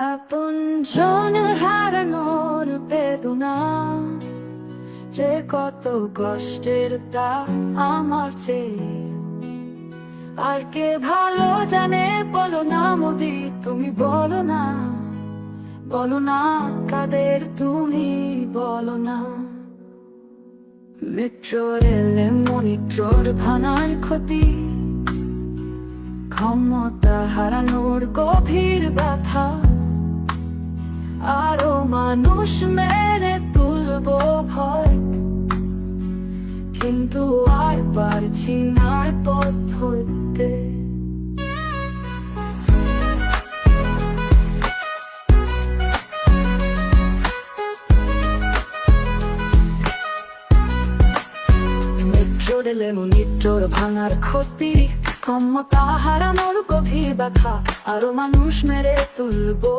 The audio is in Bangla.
আপনজন হারানোর বেদনা যে কত কষ্টের তা আমার চেয়ে আর কে ভালো জানে, বলো না মোদি তুমি বলো না, বলো না কাদের তুমি বলো না। মেট্রোর এলে মনিট্রোর ভাঙার ক্ষতি, ক্ষমতা হারানোর গভীর ব্যথা, আরো মানুষ মেরে তুলবো ভয়, কিন্তু আর পারছি না পথ ধরতে। মেট্রোর এলে মনিট্রোর ভাঙার ক্ষতি, ক্ষমতা হারানোর গভীর ব্যথা, আরো মানুষ মেরে তুলবো